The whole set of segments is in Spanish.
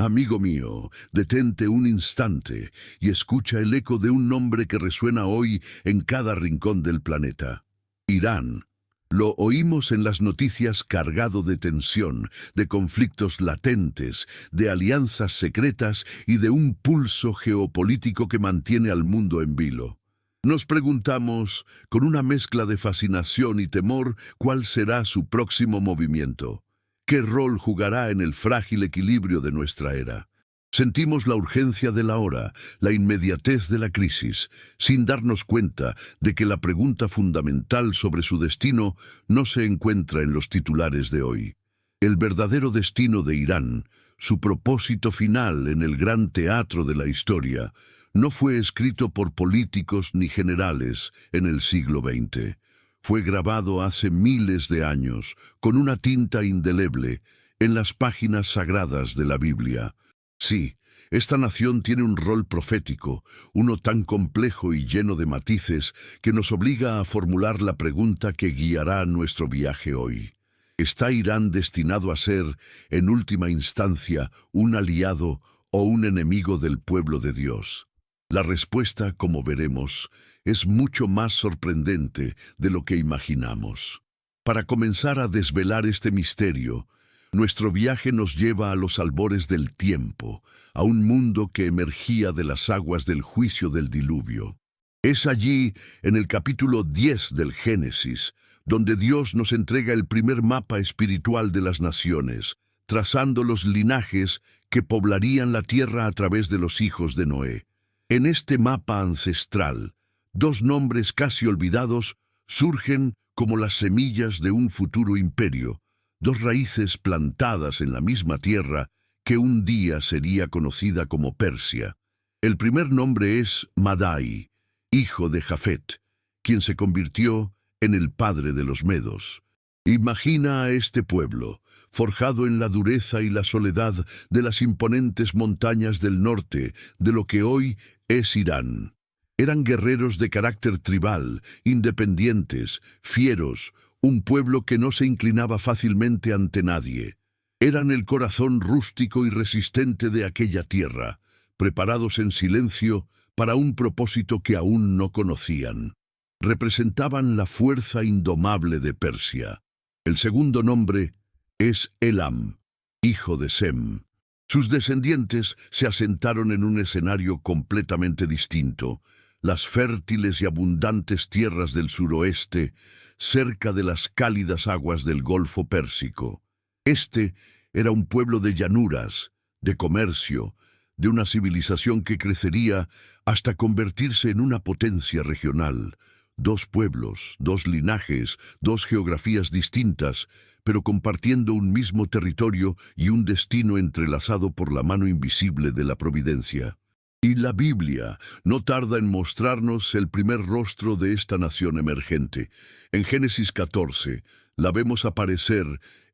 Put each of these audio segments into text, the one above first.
Amigo mío, detente un instante y escucha el eco de un nombre que resuena hoy en cada rincón del planeta. Irán. Lo oímos en las noticias cargado de tensión, de conflictos latentes, de alianzas secretas y de un pulso geopolítico que mantiene al mundo en vilo. Nos preguntamos, con una mezcla de fascinación y temor, cuál será su próximo movimiento. ¿Qué rol jugará en el frágil equilibrio de nuestra era? Sentimos la urgencia de la hora, la inmediatez de la crisis, sin darnos cuenta de que la pregunta fundamental sobre su destino no se encuentra en los titulares de hoy. El verdadero destino de Irán, su propósito final en el gran teatro de la historia, no fue escrito por políticos ni generales en el siglo XX. Fue grabado hace miles de años, con una tinta indeleble, en las páginas sagradas de la Biblia. Sí, esta nación tiene un rol profético, uno tan complejo y lleno de matices que nos obliga a formular la pregunta que guiará nuestro viaje hoy. ¿Está Irán destinado a ser, en última instancia, un aliado o un enemigo del pueblo de Dios? La respuesta, como veremos, es mucho más sorprendente de lo que imaginamos. Para comenzar a desvelar este misterio, nuestro viaje nos lleva a los albores del tiempo, a un mundo que emergía de las aguas del juicio del diluvio. Es allí, en el capítulo 10 del Génesis, donde Dios nos entrega el primer mapa espiritual de las naciones, trazando los linajes que poblarían la tierra a través de los hijos de Noé. En este mapa ancestral, dos nombres casi olvidados surgen como las semillas de un futuro imperio, dos raíces plantadas en la misma tierra que un día sería conocida como Persia. El primer nombre es Madai, hijo de Jafet, quien se convirtió en el padre de los medos. Imagina a este pueblo, forjado en la dureza y la soledad de las imponentes montañas del norte, de lo que hoy es Irán. Eran guerreros de carácter tribal, independientes, fieros, un pueblo que no se inclinaba fácilmente ante nadie. Eran el corazón rústico y resistente de aquella tierra, preparados en silencio para un propósito que aún no conocían. Representaban la fuerza indomable de Persia. El segundo nombre es Elam, hijo de Sem. Sus descendientes se asentaron en un escenario completamente distinto, las fértiles y abundantes tierras del suroeste, cerca de las cálidas aguas del Golfo Pérsico. Este era un pueblo de llanuras, de comercio, de una civilización que crecería hasta convertirse en una potencia regional. Dos pueblos, dos linajes, dos geografías distintas, pero compartiendo un mismo territorio y un destino entrelazado por la mano invisible de la providencia. Y la Biblia no tarda en mostrarnos el primer rostro de esta nación emergente. En Génesis 14, la vemos aparecer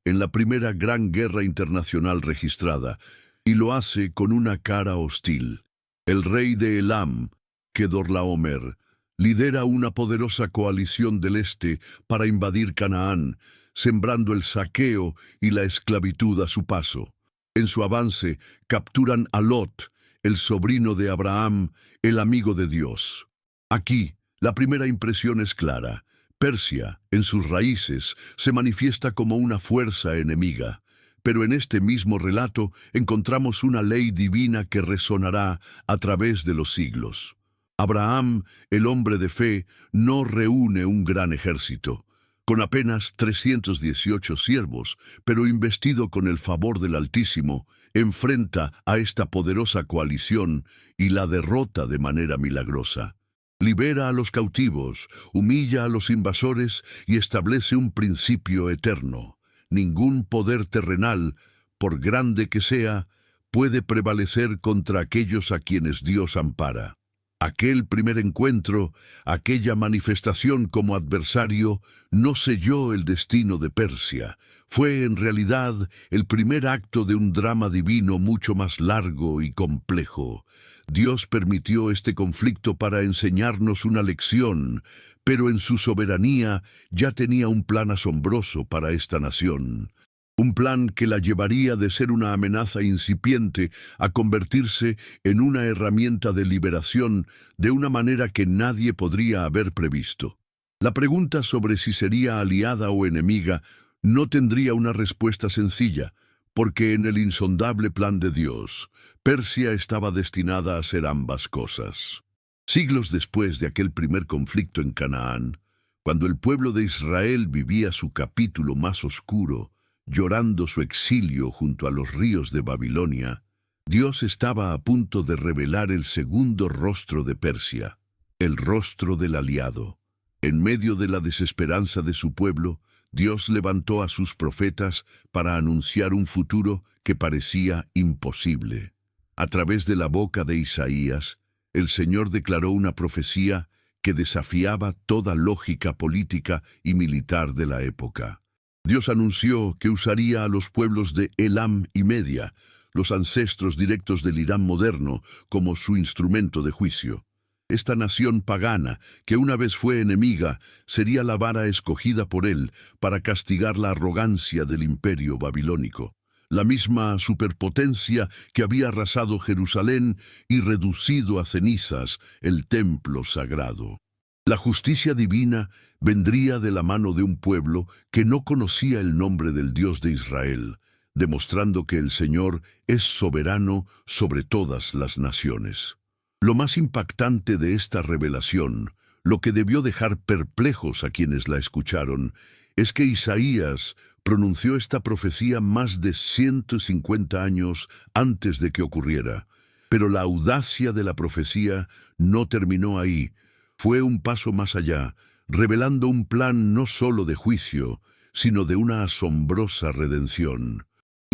en la primera gran guerra internacional registrada, y lo hace con una cara hostil. El rey de Elam, Kedorlaomer, lidera una poderosa coalición del este para invadir Canaán, sembrando el saqueo y la esclavitud a su paso. En su avance, capturan a Lot, el sobrino de Abraham, el amigo de Dios. Aquí, la primera impresión es clara. Persia, en sus raíces, se manifiesta como una fuerza enemiga. Pero en este mismo relato encontramos una ley divina que resonará a través de los siglos. Abraham, el hombre de fe, no reúne un gran ejército. Con apenas 318 siervos, pero investido con el favor del Altísimo, enfrenta a esta poderosa coalición y la derrota de manera milagrosa. Libera a los cautivos, humilla a los invasores y establece un principio eterno. Ningún poder terrenal, por grande que sea, puede prevalecer contra aquellos a quienes Dios ampara. Aquel primer encuentro, aquella manifestación como adversario, no selló el destino de Persia. Fue en realidad el primer acto de un drama divino mucho más largo y complejo. Dios permitió este conflicto para enseñarnos una lección, pero en su soberanía ya tenía un plan asombroso para esta nación. Un plan que la llevaría de ser una amenaza incipiente a convertirse en una herramienta de liberación de una manera que nadie podría haber previsto. La pregunta sobre si sería aliada o enemiga no tendría una respuesta sencilla, porque en el insondable plan de Dios, Persia estaba destinada a ser ambas cosas. Siglos después de aquel primer conflicto en Canaán, cuando el pueblo de Israel vivía su capítulo más oscuro, llorando su exilio junto a los ríos de Babilonia, Dios estaba a punto de revelar el segundo rostro de Persia, el rostro del aliado. En medio de la desesperanza de su pueblo, Dios levantó a sus profetas para anunciar un futuro que parecía imposible. A través de la boca de Isaías, el Señor declaró una profecía que desafiaba toda lógica política y militar de la época. Dios anunció que usaría a los pueblos de Elam y Media, los ancestros directos del Irán moderno, como su instrumento de juicio. Esta nación pagana, que una vez fue enemiga, sería la vara escogida por él para castigar la arrogancia del imperio babilónico. La misma superpotencia que había arrasado Jerusalén y reducido a cenizas el templo sagrado. La justicia divina vendría de la mano de un pueblo que no conocía el nombre del Dios de Israel, demostrando que el Señor es soberano sobre todas las naciones. Lo más impactante de esta revelación, lo que debió dejar perplejos a quienes la escucharon, es que Isaías pronunció esta profecía más de 150 años antes de que ocurriera. Pero la audacia de la profecía no terminó ahí. Fue un paso más allá, revelando un plan no solo de juicio, sino de una asombrosa redención.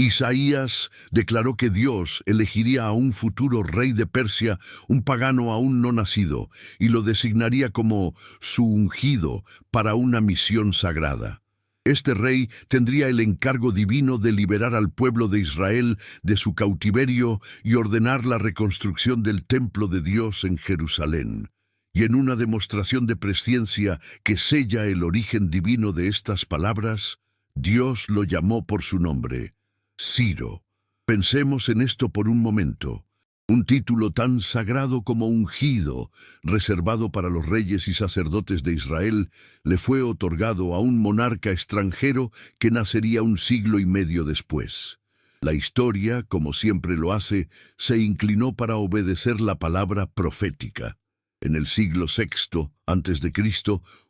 Isaías declaró que Dios elegiría a un futuro rey de Persia, un pagano aún no nacido, y lo designaría como su ungido para una misión sagrada. Este rey tendría el encargo divino de liberar al pueblo de Israel de su cautiverio y ordenar la reconstrucción del templo de Dios en Jerusalén. Y en una demostración de presciencia que sella el origen divino de estas palabras, Dios lo llamó por su nombre, Ciro. Pensemos en esto por un momento. Un título tan sagrado como ungido, reservado para los reyes y sacerdotes de Israel, le fue otorgado a un monarca extranjero que nacería un siglo y medio después. La historia, como siempre lo hace, se inclinó para obedecer la palabra profética. En el siglo VI a.C.,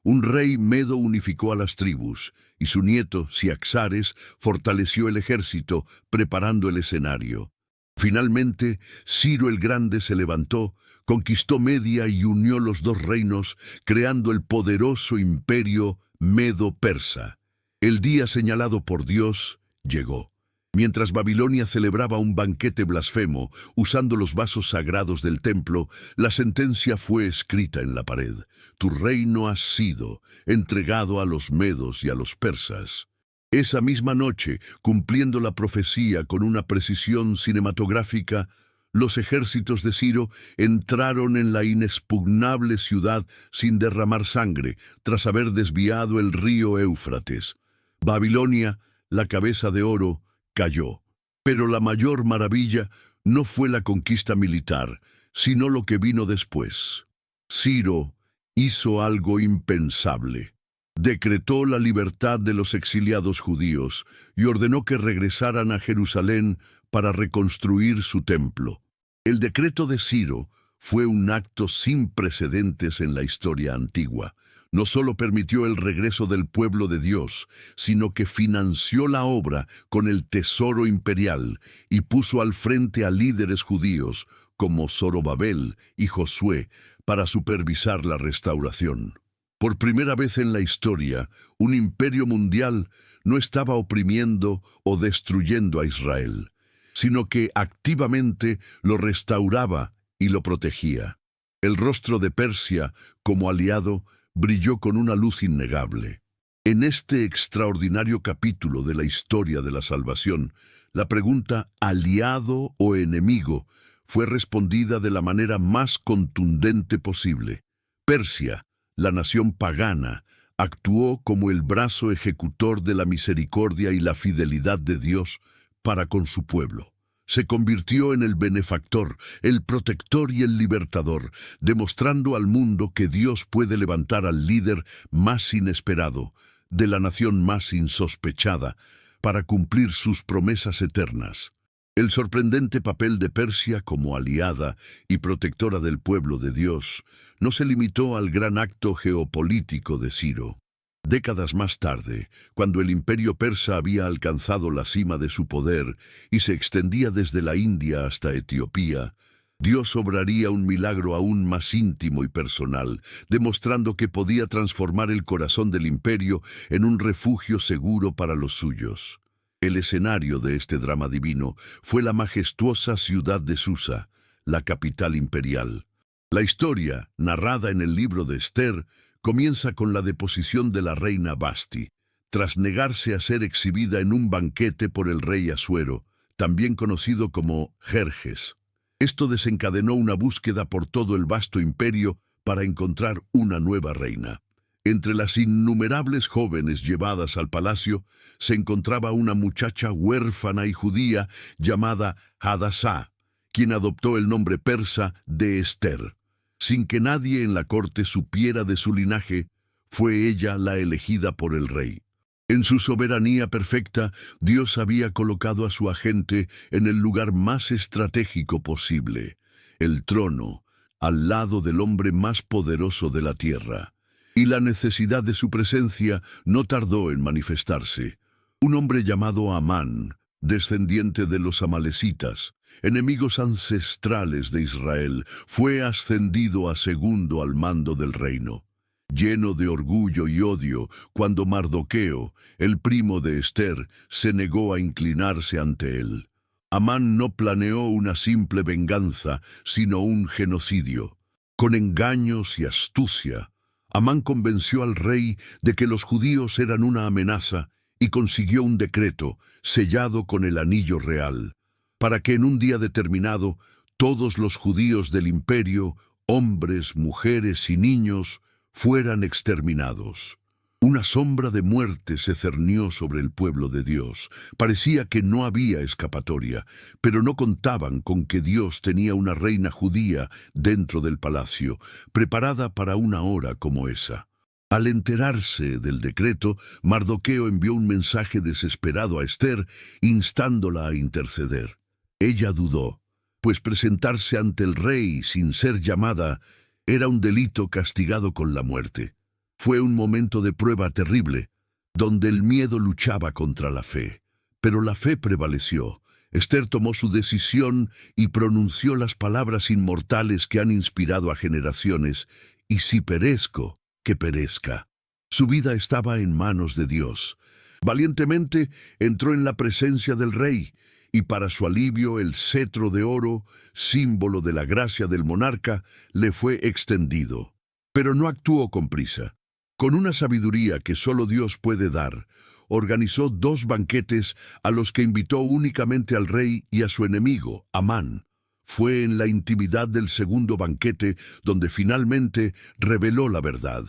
un rey medo unificó a las tribus, y su nieto, Ciaxares, fortaleció el ejército, preparando el escenario. Finalmente, Ciro el Grande se levantó, conquistó Media y unió los dos reinos, creando el poderoso imperio medo-persa. El día señalado por Dios llegó. Mientras Babilonia celebraba un banquete blasfemo, usando los vasos sagrados del templo, la sentencia fue escrita en la pared. Tu reino ha sido entregado a los medos y a los persas. Esa misma noche, cumpliendo la profecía con una precisión cinematográfica, los ejércitos de Ciro entraron en la inexpugnable ciudad sin derramar sangre, tras haber desviado el río Éufrates. Babilonia, la cabeza de oro, cayó. Pero la mayor maravilla no fue la conquista militar, sino lo que vino después. Ciro hizo algo impensable. Decretó la libertad de los exiliados judíos y ordenó que regresaran a Jerusalén para reconstruir su templo. El decreto de Ciro fue un acto sin precedentes en la historia antigua. No solo permitió el regreso del pueblo de Dios, sino que financió la obra con el tesoro imperial y puso al frente a líderes judíos como Zorobabel y Josué para supervisar la restauración. Por primera vez en la historia, un imperio mundial no estaba oprimiendo o destruyendo a Israel, sino que activamente lo restauraba y lo protegía. El rostro de Persia, como aliado, brilló con una luz innegable. En este extraordinario capítulo de la historia de la salvación, la pregunta ¿aliado o enemigo? Fue respondida de la manera más contundente posible. Persia, la nación pagana, Actuó como el brazo ejecutor de la misericordia y la fidelidad de Dios para con su pueblo. Se convirtió en el benefactor, el protector y el libertador, demostrando al mundo que Dios puede levantar al líder más inesperado, de la nación más insospechada, para cumplir sus promesas eternas. El sorprendente papel de Persia como aliada y protectora del pueblo de Dios no se limitó al gran acto geopolítico de Ciro. Décadas más tarde, cuando el imperio persa había alcanzado la cima de su poder y se extendía desde la India hasta Etiopía, Dios obraría un milagro aún más íntimo y personal, demostrando que podía transformar el corazón del imperio en un refugio seguro para los suyos. El escenario de este drama divino fue la majestuosa ciudad de Susa, la capital imperial. La historia, narrada en el libro de Esther, comienza con la deposición de la reina Vasti, tras negarse a ser exhibida en un banquete por el rey Asuero, también conocido como Jerjes. Esto desencadenó una búsqueda por todo el vasto imperio para encontrar una nueva reina. Entre las innumerables jóvenes llevadas al palacio se encontraba una muchacha huérfana y judía llamada Hadassah, quien adoptó el nombre persa de Esther. Sin que nadie en la corte supiera de su linaje, fue ella la elegida por el rey. En su soberanía perfecta, Dios había colocado a su agente en el lugar más estratégico posible, el trono, al lado del hombre más poderoso de la tierra. Y la necesidad de su presencia no tardó en manifestarse. Un hombre llamado Amán, descendiente de los amalecitas, enemigos ancestrales de Israel, fue ascendido a segundo al mando del reino. Lleno de orgullo y odio, cuando Mardoqueo, el primo de Esther, se negó a inclinarse ante él. Amán no planeó una simple venganza, sino un genocidio. Con engaños y astucia, Amán convenció al rey de que los judíos eran una amenaza y consiguió un decreto, sellado con el anillo real, para que en un día determinado todos los judíos del imperio, hombres, mujeres y niños, fueran exterminados. Una sombra de muerte se cernió sobre el pueblo de Dios. Parecía que no había escapatoria, pero no contaban con que Dios tenía una reina judía dentro del palacio, preparada para una hora como esa. Al enterarse del decreto, Mardoqueo envió un mensaje desesperado a Esther, instándola a interceder. Ella dudó, pues presentarse ante el rey sin ser llamada era un delito castigado con la muerte. Fue un momento de prueba terrible, donde el miedo luchaba contra la fe. Pero la fe prevaleció. Esther tomó su decisión y pronunció las palabras inmortales que han inspirado a generaciones: «Y si perezco, que perezca». Su vida estaba en manos de Dios. Valientemente entró en la presencia del rey, y para su alivio el cetro de oro, símbolo de la gracia del monarca, le fue extendido. Pero no actuó con prisa. Con una sabiduría que solo Dios puede dar, organizó 2 banquetes a los que invitó únicamente al rey y a su enemigo, Amán. Fue en la intimidad del segundo banquete donde finalmente reveló la verdad.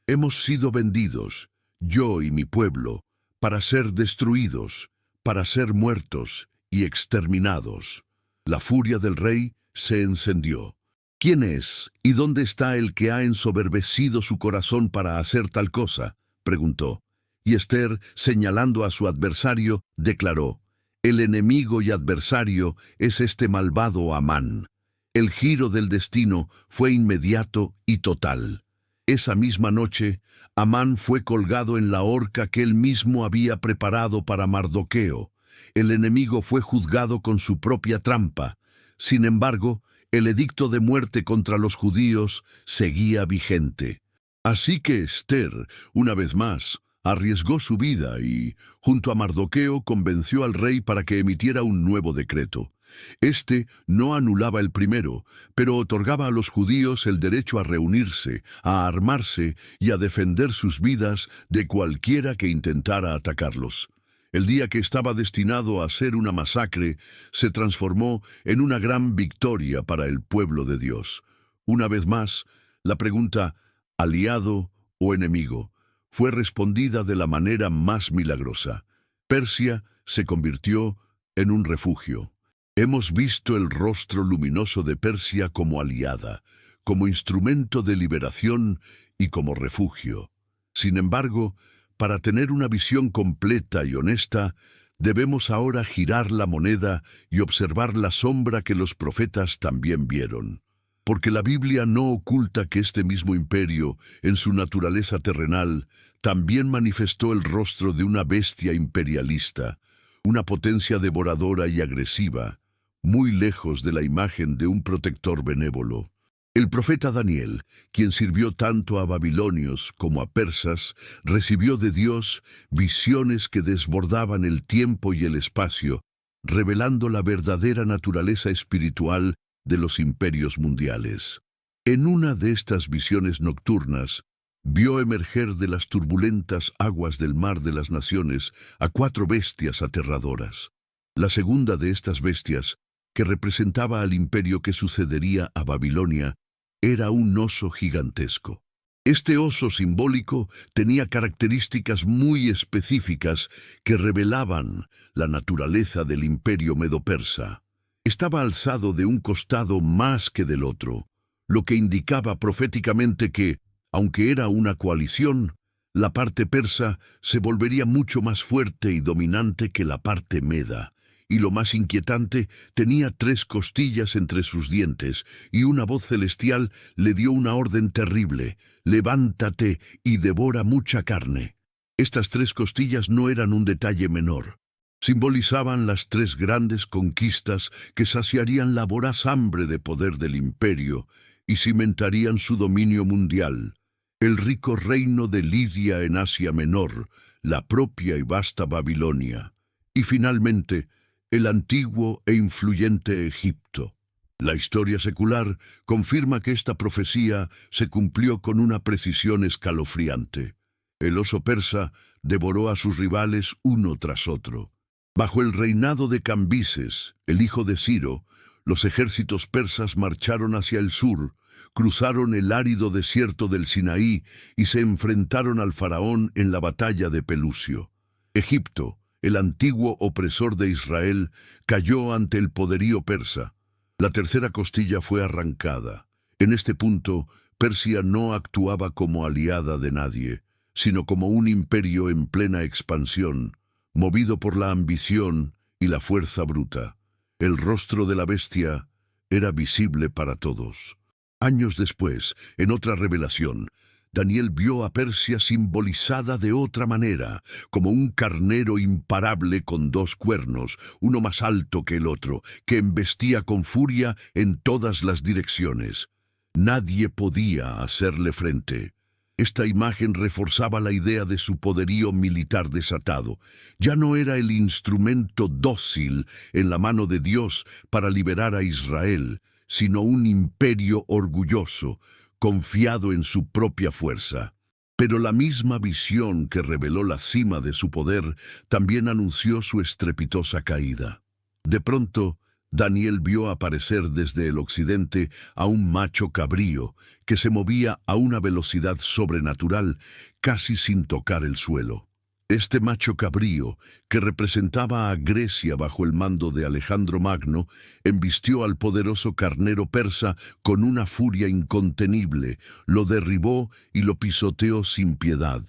Hemos sido vendidos, yo y mi pueblo, para ser destruidos, para ser muertos y exterminados. La furia del rey se encendió. ¿Quién es y dónde está el que ha ensoberbecido su corazón para hacer tal cosa?, preguntó. Y Esther, señalando a su adversario, declaró: el enemigo y adversario es este malvado Amán. El giro del destino fue inmediato y total. Esa misma noche, Amán fue colgado en la horca que él mismo había preparado para Mardoqueo. El enemigo fue juzgado con su propia trampa. Sin embargo, el edicto de muerte contra los judíos seguía vigente. Así que Esther, una vez más, arriesgó su vida y, junto a Mardoqueo, convenció al rey para que emitiera un nuevo decreto. Este no anulaba el primero, pero otorgaba a los judíos el derecho a reunirse, a armarse y a defender sus vidas de cualquiera que intentara atacarlos. El día que estaba destinado a ser una masacre se transformó en una gran victoria para el pueblo de Dios. Una vez más, la pregunta, ¿aliado o enemigo?, fue respondida de la manera más milagrosa. Persia se convirtió en un refugio. Hemos visto el rostro luminoso de Persia como aliada, como instrumento de liberación y como refugio. Sin embargo, para tener una visión completa y honesta, debemos ahora girar la moneda y observar la sombra que los profetas también vieron. Porque la Biblia no oculta que este mismo imperio, en su naturaleza terrenal, también manifestó el rostro de una bestia imperialista, una potencia devoradora y agresiva, muy lejos de la imagen de un protector benévolo. El profeta Daniel, quien sirvió tanto a babilonios como a persas, recibió de Dios visiones que desbordaban el tiempo y el espacio, revelando la verdadera naturaleza espiritual de los imperios mundiales. En una de estas visiones nocturnas, vio emerger de las turbulentas aguas del mar de las naciones a 4 bestias aterradoras. La segunda de estas bestias, que representaba al imperio que sucedería a Babilonia, era un oso gigantesco. Este oso simbólico tenía características muy específicas que revelaban la naturaleza del imperio medo-persa. Estaba alzado de un costado más que del otro, lo que indicaba proféticamente que, aunque era una coalición, la parte persa se volvería mucho más fuerte y dominante que la parte meda. Y lo más inquietante, tenía 3 costillas entre sus dientes, y una voz celestial le dio una orden terrible: «Levántate y devora mucha carne». Estas 3 costillas no eran un detalle menor. Simbolizaban las 3 grandes conquistas que saciarían la voraz hambre de poder del imperio y cimentarían su dominio mundial: el rico reino de Lidia en Asia Menor, la propia y vasta Babilonia, y finalmente, el antiguo e influyente Egipto. La historia secular confirma que esta profecía se cumplió con una precisión escalofriante. El oso persa devoró a sus rivales uno tras otro. Bajo el reinado de Cambises, el hijo de Ciro, los ejércitos persas marcharon hacia el sur, cruzaron el árido desierto del Sinaí y se enfrentaron al faraón en la batalla de Pelusio. Egipto, el antiguo opresor de Israel, cayó ante el poderío persa. La tercera costilla fue arrancada. En este punto, Persia no actuaba como aliada de nadie, sino como un imperio en plena expansión, movido por la ambición y la fuerza bruta. El rostro de la bestia era visible para todos. Años después, en otra revelación, Daniel vio a Persia simbolizada de otra manera, como un carnero imparable con 2 cuernos, uno más alto que el otro, que embestía con furia en todas las direcciones. Nadie podía hacerle frente. Esta imagen reforzaba la idea de su poderío militar desatado. Ya no era el instrumento dócil en la mano de Dios para liberar a Israel, sino un imperio orgulloso, confiado en su propia fuerza. Pero la misma visión que reveló la cima de su poder también anunció su estrepitosa caída. De pronto, Daniel vio aparecer desde el occidente a un macho cabrío que se movía a una velocidad sobrenatural, casi sin tocar el suelo. Este macho cabrío, que representaba a Grecia bajo el mando de Alejandro Magno, embistió al poderoso carnero persa con una furia incontenible, lo derribó y lo pisoteó sin piedad.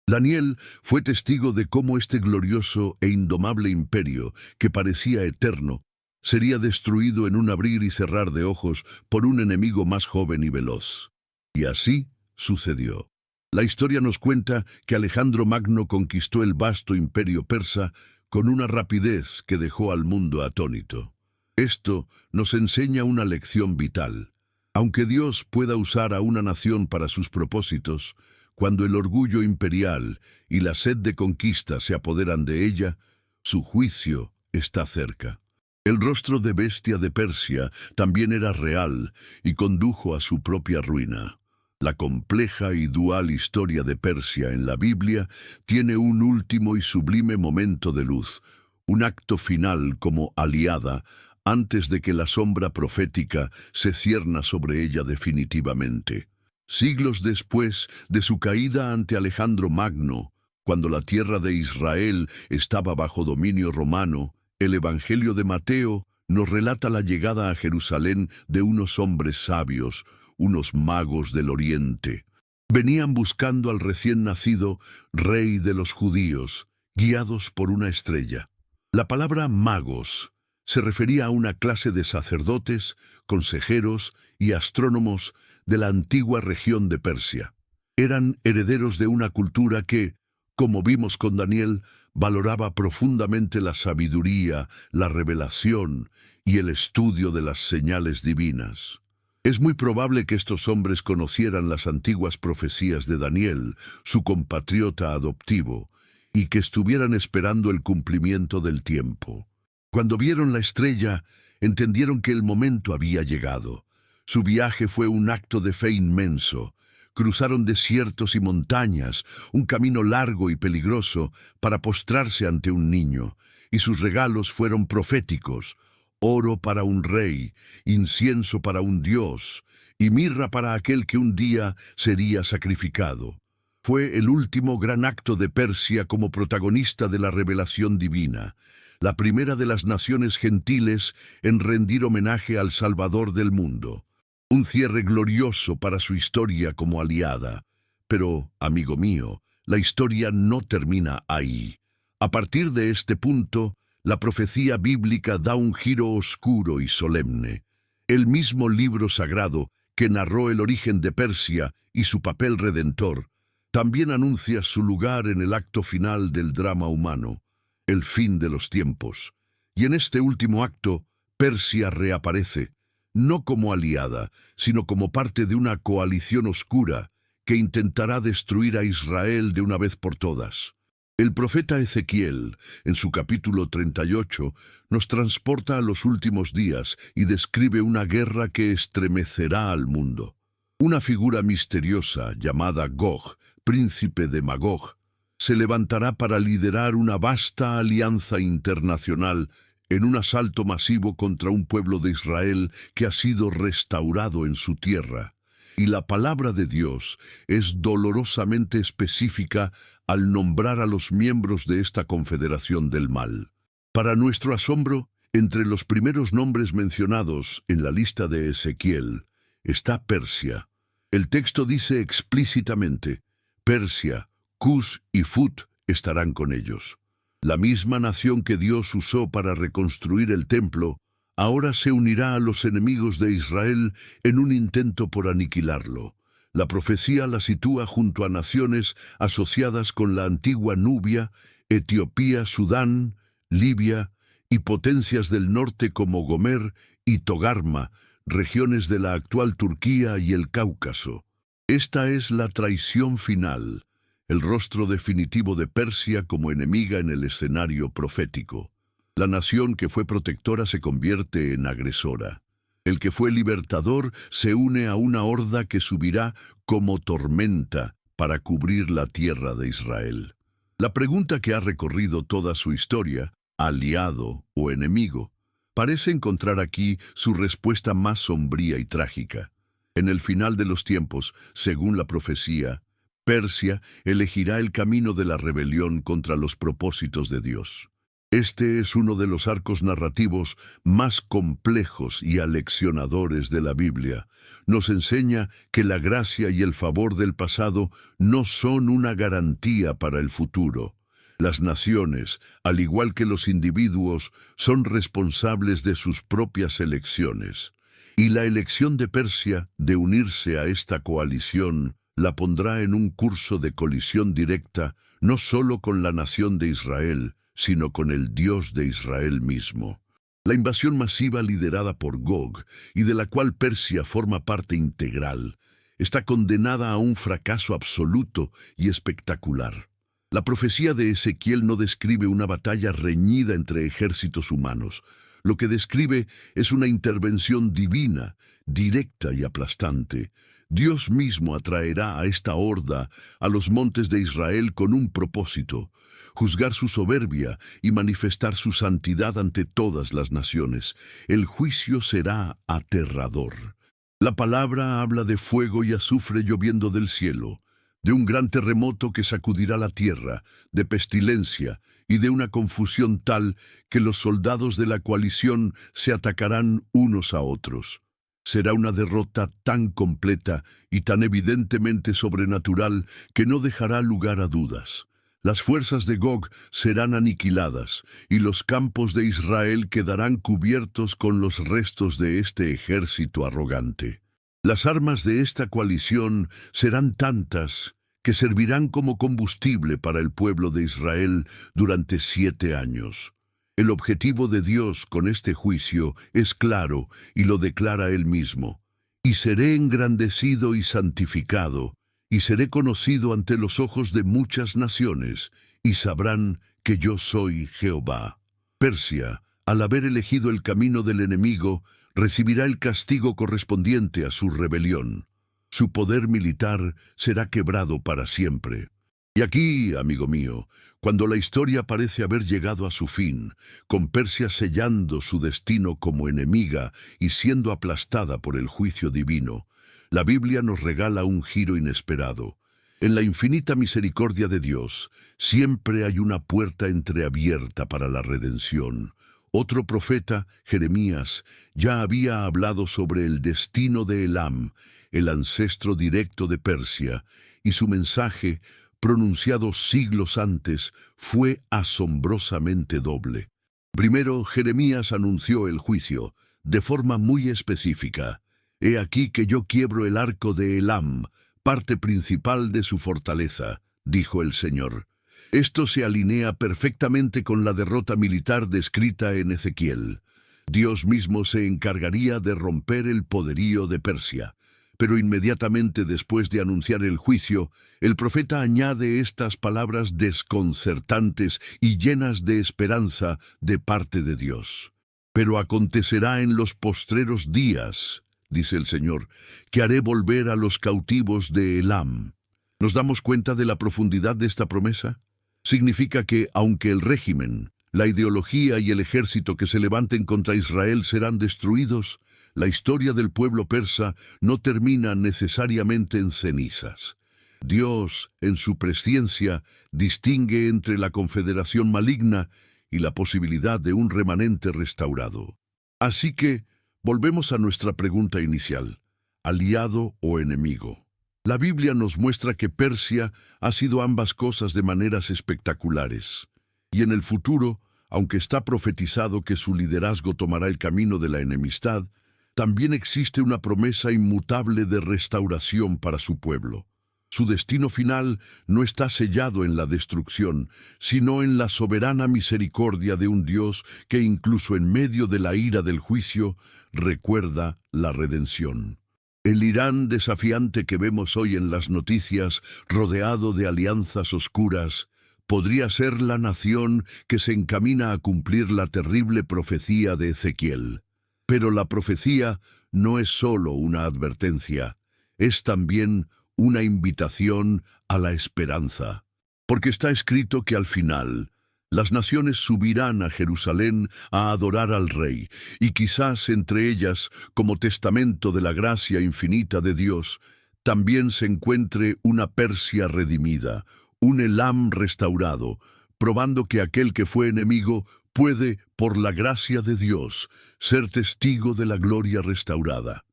Daniel fue testigo de cómo este glorioso e indomable imperio, que parecía eterno, sería destruido en un abrir y cerrar de ojos por un enemigo más joven y veloz. Y así sucedió. La historia nos cuenta que Alejandro Magno conquistó el vasto imperio persa con una rapidez que dejó al mundo atónito. Esto nos enseña una lección vital. Aunque Dios pueda usar a una nación para sus propósitos, cuando el orgullo imperial y la sed de conquista se apoderan de ella, su juicio está cerca. El rostro de bestia de Persia también era real y condujo a su propia ruina. La compleja y dual historia de Persia en la Biblia tiene un último y sublime momento de luz, un acto final como aliada antes de que la sombra profética se cierna sobre ella definitivamente. Siglos después de su caída ante Alejandro Magno, cuando la tierra de Israel estaba bajo dominio romano, el Evangelio de Mateo nos relata la llegada a Jerusalén de unos hombres sabios, unos magos del oriente. Venían buscando al recién nacido rey de los judíos, guiados por una estrella. La palabra magos se refería a una clase de sacerdotes, consejeros y astrónomos de la antigua región de Persia. Eran herederos de una cultura que, como vimos con Daniel, valoraba profundamente la sabiduría, la revelación y el estudio de las señales divinas. Es muy probable que estos hombres conocieran las antiguas profecías de Daniel, su compatriota adoptivo, y que estuvieran esperando el cumplimiento del tiempo. Cuando vieron la estrella, entendieron que el momento había llegado. Su viaje fue un acto de fe inmenso. Cruzaron desiertos y montañas, un camino largo y peligroso, para postrarse ante un niño, y sus regalos fueron proféticos: oro para un rey, incienso para un dios, y mirra para aquel que un día sería sacrificado. Fue el último gran acto de Persia como protagonista de la revelación divina, la primera de las naciones gentiles en rendir homenaje al Salvador del mundo. Un cierre glorioso para su historia como aliada. Pero, amigo mío, la historia no termina ahí. A partir de este punto, la profecía bíblica da un giro oscuro y solemne. El mismo libro sagrado que narró el origen de Persia y su papel redentor, también anuncia su lugar en el acto final del drama humano, el fin de los tiempos. Y en este último acto, Persia reaparece, no como aliada, sino como parte de una coalición oscura que intentará destruir a Israel de una vez por todas. El profeta Ezequiel, en su capítulo 38, nos transporta a los últimos días y describe una guerra que estremecerá al mundo. Una figura misteriosa llamada Gog, príncipe de Magog, se levantará para liderar una vasta alianza internacional en un asalto masivo contra un pueblo de Israel que ha sido restaurado en su tierra. Y la palabra de Dios es dolorosamente específica al nombrar a los miembros de esta confederación del mal. Para nuestro asombro, entre los primeros nombres mencionados en la lista de Ezequiel está Persia. El texto dice explícitamente: Persia, Cus y Fut estarán con ellos. La misma nación que Dios usó para reconstruir el templo, ahora se unirá a los enemigos de Israel en un intento por aniquilarlo. La profecía la sitúa junto a naciones asociadas con la antigua Nubia, Etiopía, Sudán, Libia y potencias del norte como Gomer y Togarma, regiones de la actual Turquía y el Cáucaso. Esta es la traición final, el rostro definitivo de Persia como enemiga en el escenario profético. La nación que fue protectora se convierte en agresora. El que fue libertador se une a una horda que subirá como tormenta para cubrir la tierra de Israel. La pregunta que ha recorrido toda su historia, aliado o enemigo, parece encontrar aquí su respuesta más sombría y trágica. En el final de los tiempos, según la profecía, Persia elegirá el camino de la rebelión contra los propósitos de Dios. Este es uno de los arcos narrativos más complejos y aleccionadores de la Biblia. Nos enseña que la gracia y el favor del pasado no son una garantía para el futuro. Las naciones, al igual que los individuos, son responsables de sus propias elecciones. Y la elección de Persia de unirse a esta coalición la pondrá en un curso de colisión directa no solo con la nación de Israel, sino con el Dios de Israel mismo. La invasión masiva liderada por Gog, y de la cual Persia forma parte integral, está condenada a un fracaso absoluto y espectacular. La profecía de Ezequiel no describe una batalla reñida entre ejércitos humanos. Lo que describe es una intervención divina, directa y aplastante. Dios mismo atraerá a esta horda a los montes de Israel con un propósito: juzgar su soberbia y manifestar su santidad ante todas las naciones. El juicio será aterrador. La palabra habla de fuego y azufre lloviendo del cielo, de un gran terremoto que sacudirá la tierra, de pestilencia y de una confusión tal que los soldados de la coalición se atacarán unos a otros. Será una derrota tan completa y tan evidentemente sobrenatural que no dejará lugar a dudas. Las fuerzas de Gog serán aniquiladas, y los campos de Israel quedarán cubiertos con los restos de este ejército arrogante. Las armas de esta coalición serán tantas que servirán como combustible para el pueblo de Israel durante 7 años. El objetivo de Dios con este juicio es claro y lo declara Él mismo. Y seré engrandecido y santificado, y seré conocido ante los ojos de muchas naciones, y sabrán que yo soy Jehová. Persia, al haber elegido el camino del enemigo, recibirá el castigo correspondiente a su rebelión. Su poder militar será quebrado para siempre. Y aquí, amigo mío, cuando la historia parece haber llegado a su fin, con Persia sellando su destino como enemiga y siendo aplastada por el juicio divino, la Biblia nos regala un giro inesperado. En la infinita misericordia de Dios, siempre hay una puerta entreabierta para la redención. Otro profeta, Jeremías, ya había hablado sobre el destino de Elam, el ancestro directo de Persia, y su mensaje, pronunciado siglos antes, fue asombrosamente doble. Primero, Jeremías anunció el juicio, de forma muy específica. He aquí que yo quiebro el arco de Elam, parte principal de su fortaleza, dijo el Señor. Esto se alinea perfectamente con la derrota militar descrita en Ezequiel. Dios mismo se encargaría de romper el poderío de Persia. Pero inmediatamente después de anunciar el juicio, el profeta añade estas palabras desconcertantes y llenas de esperanza de parte de Dios. Pero acontecerá en los postreros días, dice el Señor, que haré volver a los cautivos de Elam. ¿Nos damos cuenta de la profundidad de esta promesa? Significa que, aunque el régimen, la ideología y el ejército que se levanten contra Israel serán destruidos, la historia del pueblo persa no termina necesariamente en cenizas. Dios, en su presciencia, distingue entre la confederación maligna y la posibilidad de un remanente restaurado. Así que, volvemos a nuestra pregunta inicial: ¿aliado o enemigo? La Biblia nos muestra que Persia ha sido ambas cosas de maneras espectaculares. Y en el futuro, aunque está profetizado que su liderazgo tomará el camino de la enemistad, también existe una promesa inmutable de restauración para su pueblo. Su destino final no está sellado en la destrucción, sino en la soberana misericordia de un Dios que incluso en medio de la ira del juicio recuerda la redención. El Irán desafiante que vemos hoy en las noticias, rodeado de alianzas oscuras, podría ser la nación que se encamina a cumplir la terrible profecía de Ezequiel. Pero la profecía no es solo una advertencia, es también una invitación a la esperanza. Porque está escrito que al final, las naciones subirán a Jerusalén a adorar al Rey, y quizás entre ellas, como testamento de la gracia infinita de Dios, también se encuentre una Persia redimida, un Elam restaurado, probando que aquel que fue enemigo puede, por la gracia de Dios, ser testigo de la gloria restaurada.